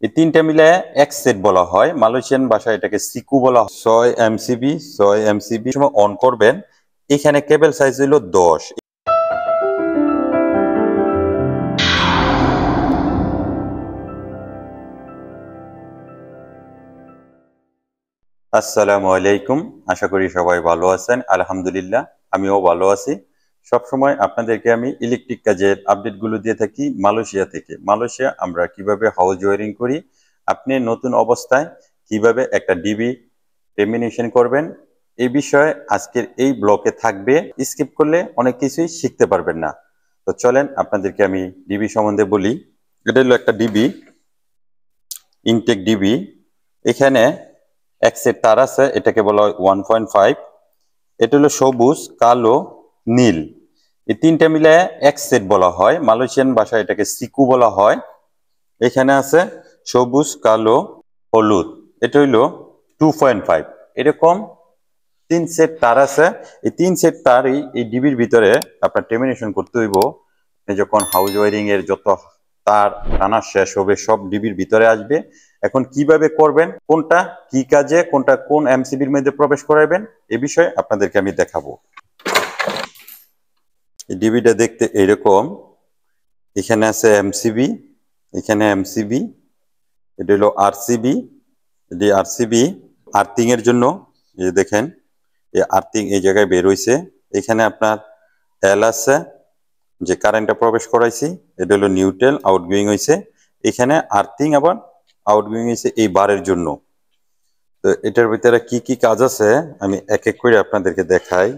এই তিনটা মিলে এক সেট বলা হয়, মালয়েশিয়ান ভাষায় এটাকে সিকু বলা হয়। 6 MCB 6 MCB সময় অন করবেন। এখানে কেবল সাইজ হলো 10। আসসালামু আলাইকুম, আশা করি সবাই ভালো আছেন। আলহামদুলিল্লাহ, আমিও ভালো আছি। সবসময় আপনাদেরকে আমি ইলেকট্রিক কাজের আপডেটগুলো দিয়ে থাকি মালয়েশিয়া থেকে। মালয়েশিয়া আমরা কিভাবে হাউস ওয়ারিং করি, আপনি নতুন অবস্থায় কিভাবে একটা ডিবি টেরমিনেশন করবেন, এই বিষয়ে আজকের এই ব্লকে থাকবে। স্কিপ করলে অনেক কিছুই শিখতে পারবেন না। তো চলেন আপনাদেরকে আমি ডিবি সম্বন্ধে বলি। এটা হলো একটা ডিবি, ইনটেক ডিবি। এখানে এক সেট তার আছে, এটাকে বলা হয় 1.5। এটা হলো সবুজ, কালো, নীল, এই তিনটা মিলে এক সেট বলা হয়। মালয়েশিয়ান ভাষায় এটাকে সিকু বলা হয়। এখানে আছে সবুজ, কালো, হলুদ, এটা হইলো 2.5। এরকম 3 সেট তার আছে। এই 3 সেট তার এই ডিবির ভিতরে আপনার টেরমিনেশন করতে হইব। যখন হাউস ওয়ারিং এর যত তার টানা শেষ হবে সব ডিবির ভিতরে আসবে। এখন কিভাবে করবেন, কোনটা কি কাজে, কোনটা কোন এমসিবির মধ্যে প্রবেশ করাবেন, এ বিষয়ে আপনাদেরকে আমি দেখাবো। এই ডিবিটা দেখতে এরকম। এখানে আছে এমসিবি, এখানে এমসিবি, এটা হলো আরসিবি। এটি আরসিবি আর্থিং এর জন্য। এই দেখেন, এই আর্থিং এই জায়গায় বের হইছে। এখানে আপনার এল আছে, যে কারেন্টটা প্রবেশ করাইছি, এটা হলো নিউট্রাল, আউটগোয়িং হয়েছে। এখানে আর্থিং আবার আউটগোয়িং হয়েছে এই বারের জন্য। তো এটার ভিতরে কি কি কাজ আছে আমি এক এক করে আপনাদেরকে দেখাই।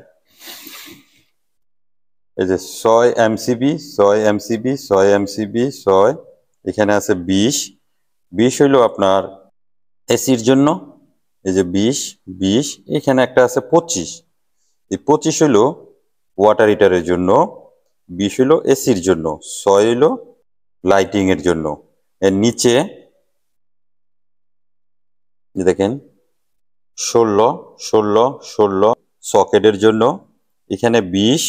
এই যে 6 MCB 6 MCB 6 MCB 6, এখানে আছে 20 হইলো আপনার এসির জন্য। এই যে 20, এখানে একটা আছে 25। এই 25 হইলো ওয়াটার হিটারের জন্য, 20 হইলো এসির জন্য, 6 হইলো লাইটিং এর জন্য। এর নিচে দেখেন 16 সকেটের জন্য। এখানে 20,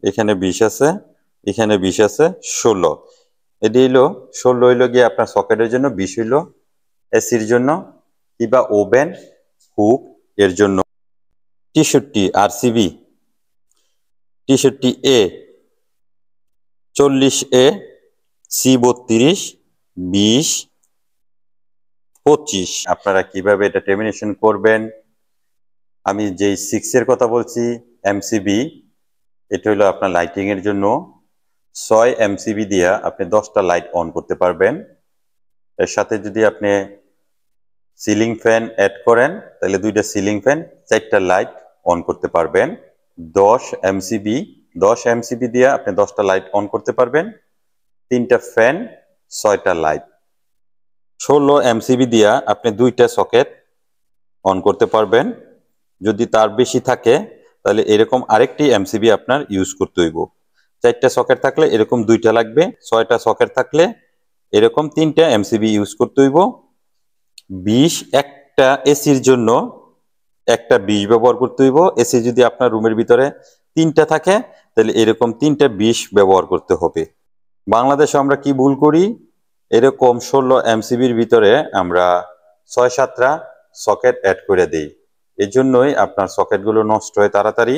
এখানে 20 আছে, এখানে 20 আছে, 16। এটি হইলো 16 হইলো গিয়ে আপনার সকেটের জন্য, 20 হইলো এসির জন্য কিংবা ওভেন হুক এর জন্য। 63 আরসিবি, 63A, 40A, C32, 20, 25। আপনারা কিভাবে এটা টেরমিনেশন করবেন, আমি যেই 6 এর কথা বলছি এমসিবি, এটা হলো আপনার লাইটিং এর জন্য। 6 এমসিবি দিয়া আপনি 10টা লাইট অন করতে পারবেন। এর সাথে যদি আপনি সিলিং ফ্যান অ্যাড করেন, তাহলে 2টা সিলিং ফ্যান, 4টা লাইট অন করতে পারবেন। 10 এমসিবি দিয়া আপনি 10টা লাইট অন করতে পারবেন, 3টা ফ্যান, 6টা লাইট। 16 এমসিবি দিয়া আপনি 2টা সকেট অন করতে পারবেন। যদি তার বেশি থাকে তাহলে এরকম আরেকটি এমসিবি আপনার ইউজ করতে হইব। 4টা সকেট থাকলে এরকম 2টা লাগবে, 6টা সকেট থাকলে এরকম 3টা এমসিবি ইউজ করতে হইব। 20 একটা এসির জন্য, একটা 20 ব্যবহার করতে হইব। এসি যদি আপনার রুমের ভিতরে 3টা থাকে তাহলে এরকম 3টা 20 ব্যবহার করতে হবে। বাংলাদেশে আমরা কি ভুল করি, এরকম 16 এমসিবির ভিতরে আমরা 6-7টা সকেট অ্যাড করে দিই। এই জন্যই আপনার সকেটগুলো নষ্ট হয় তাড়াতাড়ি।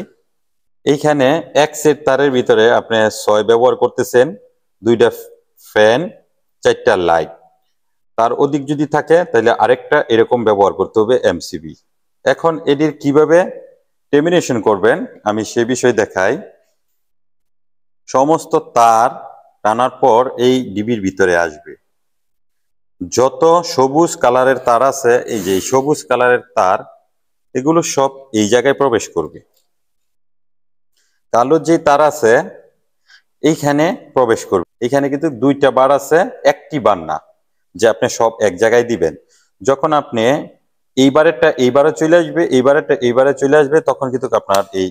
এইখানে এক সেট তারের ভিতরে আপনি 6 ব্যবহার করতেছেন, 2টা ফ্যান, 4টা লাইট। তার অধিক যদি থাকে তাহলে আরেকটা এরকম ব্যবহার করতে হবে এমসিবি। এখন এটির কিভাবে টেরমিনেশন করবেন আমি সে বিষয়ে দেখাই। সমস্ত তার টানার পর এই ডিবির ভিতরে আসবে। যত সবুজ কালারের তার আছে, এই যে সবুজ কালারের তার, এগুলো সব এই জায়গায় প্রবেশ করবে। কালো যে তার আছে এইখানে প্রবেশ করবে। এখানে কিন্তু 2টা বার আছে, একটি বার না যে আপনি সব এক জায়গায় দিবেন। যখন আপনি এইবারেরটা এইবারে চলে আসবে, এইবারেরটা এইবারে চলে আসবে, তখন কিন্তু আপনার এই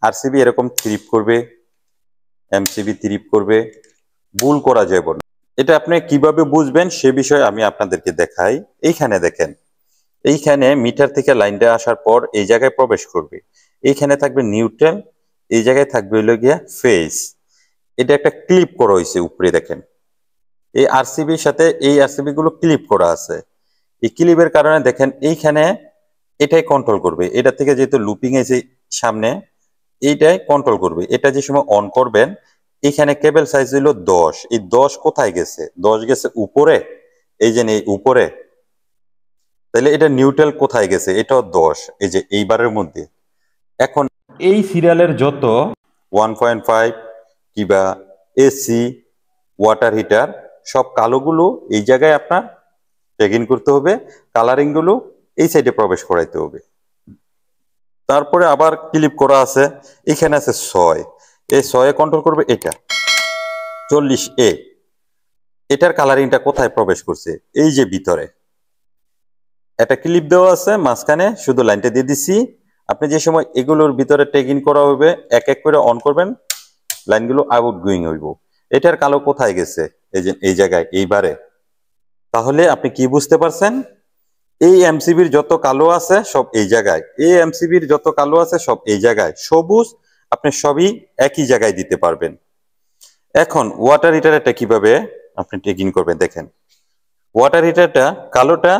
আরসিবি এরকম ট্রিপ করবে, এমসিবি ট্রিপ করবে, ভুল করা যাবে না। এটা আপনি কিভাবে বুঝবেন সে বিষয়ে আমি আপনাদেরকে দেখাই। এইখানে দেখেন, এইখানে মিটার থেকে লাইনটা আসার পর এই জায়গায় প্রবেশ করবে। এইখানে থাকবে নিউট্রাল, এই জায়গায় থাকবে হলো গিয়া ফেজ। এটা একটা ক্লিপ করা হয়েছে উপরে দেখেন। এই আরসিবির সাথে এই আরসিবি গুলো ক্লিপ করা আছে। এই ক্লিপের কারণে দেখেন এইখানে এটাই কন্ট্রোল করবে, এটা থেকে যেহেতু লুপিং এসে সামনে এইটাই কন্ট্রোল করবে। এটা যে সময় অন করবেন, এখানে কেবল সাইজ হলো 10, এই 10 কোথায় গেছে? 10 গেছে উপরে, এই যে এই উপরে। তাহলে এটা নিউট্রাল কোথায় গেছে? এটাও 10, এই যে এইবারের মধ্যে। এখন এই সিরিয়ালের যত 1.5 কিবা এসি ওয়াটার হিটার সব কালোগুলো এই জায়গায় আপনার চেক ইন করতে হবে, কালারিং গুলো এই সাইডে প্রবেশ করাইতে হবে। তারপরে আবার ক্লিপ করা আছে, এখানে আছে 6, এই 6 কন্ট্রোল করবে এটা 40A। এটার কালারিংটা কোথায় প্রবেশ করছে? এই যে ভিতরে একটা ক্লিপ দেওয়া আছে, মাঝখানে শুধু লাইনটা দিয়ে দিছি। আপনি যে সময় এগুলোর ভিতরে টেক ইন করা হবে, এক এক করে অন করবেন, লাইনগুলো আউট গোয়িং হইব। এটার কালো কোথায় গেছে? এই যে এই জায়গায়, এইবারে। তাহলে আপনি কি বুঝতে পারছেন? এই এমসিবির যত কালো আছে সব এই জায়গায়, এই এমসিবির যত কালো আছে সব এই জায়গায়, সবুজ আপনি সবই একই জায়গায় দিতে পারবেন। এখন ওয়াটার হিটারটা কিভাবে আপনি টেক ইন করবেন দেখেন। ওয়াটার হিটারটা কালোটা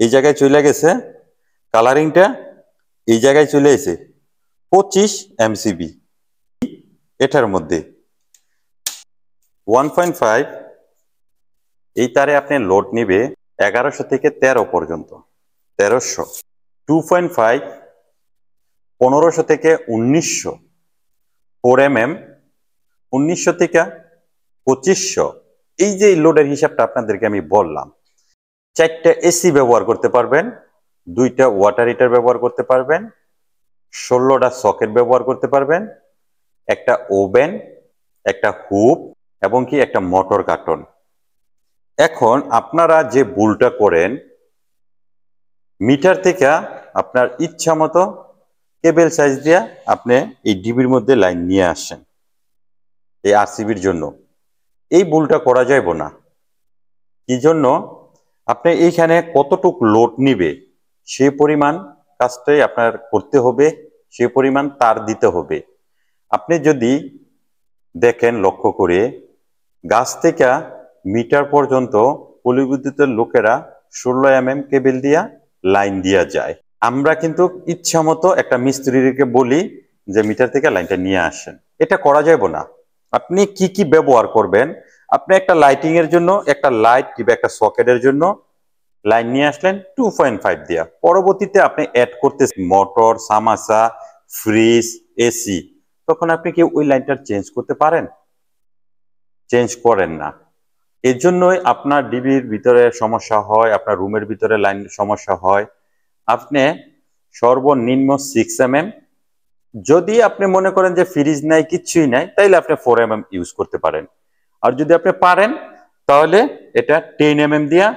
এই জায়গায় চলে গেছে, কালারিংটা এই জায়গায় চলে এসে 25 এমসিবি এটার মধ্যে 1.5 এই তারে আপনি লোড নিবে 1100 থেকে 13 পর্যন্ত, 1300। 2.5 1500 থেকে 1900, 4mm 1900 থেকে 2500। এই যে লোডের হিসাবটা আপনাদেরকে আমি বললাম, 4টা এসি ব্যবহার করতে পারবেন, 2টা ওয়াটার হিটার ব্যবহার করতে পারবেন, 16টা সকেট ব্যবহার করতে পারবেন, একটা ওভেন, একটা হুপ এবং কি একটা মোটর কার্টন। এখন আপনারা যে ভুলটা করেন, মিটার থেকে আপনার ইচ্ছা মতো কেবল সাইজ দিয়ে আপনি এই ডিবির মধ্যে লাইন নিয়ে আসেন এই আরসিবির জন্য। এই ভুলটা করা যাইব না। কি জন্য? আপনি এইখানে কতটুক লোড নিবে সেই পরিমাণ কাজটাই আপনার করতে হবে, সেই পরিমাণ তার দিতে হবে। আপনি যদি দেখেন লক্ষ্য করে, গাছ থেকে মিটার পর্যন্ত পল্লী লোকেরা 16mm কেবল দিয়া লাইন দিয়া যায়। আমরা কিন্তু ইচ্ছা মতো একটা মিস্ত্রিকে বলি যে মিটার থেকে লাইনটা নিয়ে আসেন, এটা করা যাবে না। আপনি কি কি ব্যবহার করবেন? আপনি একটা লাইটিং এর জন্য একটা লাইট কিংবা একটা সকেটের জন্য লাইন নিয়ে আসলেন 2.5 দিয়া, পরবর্তীতে আপনি অ্যাড করতেছেন মোটর, সামাসা, ফ্রিজ, এসি, তখন আপনি কি ওই লাইনটা চেঞ্জ করতে পারেন? চেঞ্জ করেন না। এর জন্যই আপনার ডিবির ভিতরে সমস্যা হয়, আপনার রুমের ভিতরে লাইন সমস্যা হয়। আপনি সর্বনিম্ন 6mm, যদি আপনি মনে করেন যে ফ্রিজ নাই, কিচ্ছুই নাই, তাইলে আপনি 4mm ইউজ করতে পারেন। আর যদি আপনি পারেন তাহলে এটা 10mm দিয়া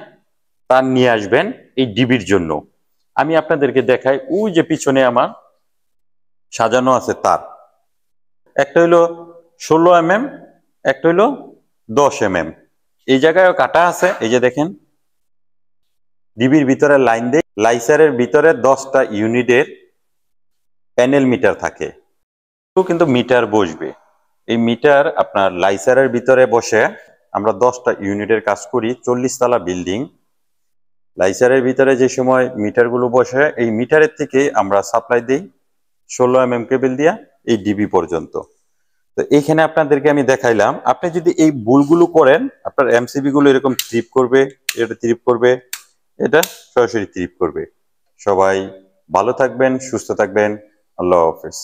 তার নিয়ে আসবেন এই ডিবির জন্য। আমি আপনাদেরকে দেখাই, ওই যে পিছনে আমার সাজানো আছে তার, একটা হইলো 16mm, একটা হইলো 10mm। এই জায়গায় কাটা আছে, এই যে দেখেন ডিবির ভিতরে লাইন দেয়। লাইসারের ভিতরে 10টা ইউনিটের প্যানেল মিটার থাকে, কিন্তু মিটার বসবে। এই মিটার আপনার লাইসারের ভিতরে বসে আমরা 10টা ইউনিটের কাজ করি। 40 তলা বিল্ডিং, লাইসারের ভিতরে যে সময় মিটারগুলো বসে, এই মিটারের থেকে আমরা সাপ্লাই দিই 16mm কেবল দিয়া এই ডিবি পর্যন্ত। তো এইখানে আপনাদেরকে আমি দেখাইলাম। আপনি যদি এই ভুলগুলো করেন, আপনার এমসিবি গুলো এরকম ট্রিপ করবে, এটা ট্রিপ করবে, এটা সরাসরি ট্রিপ করবে। সবাই ভালো থাকবেন, সুস্থ থাকবেন। আল্লাহ হাফেজ।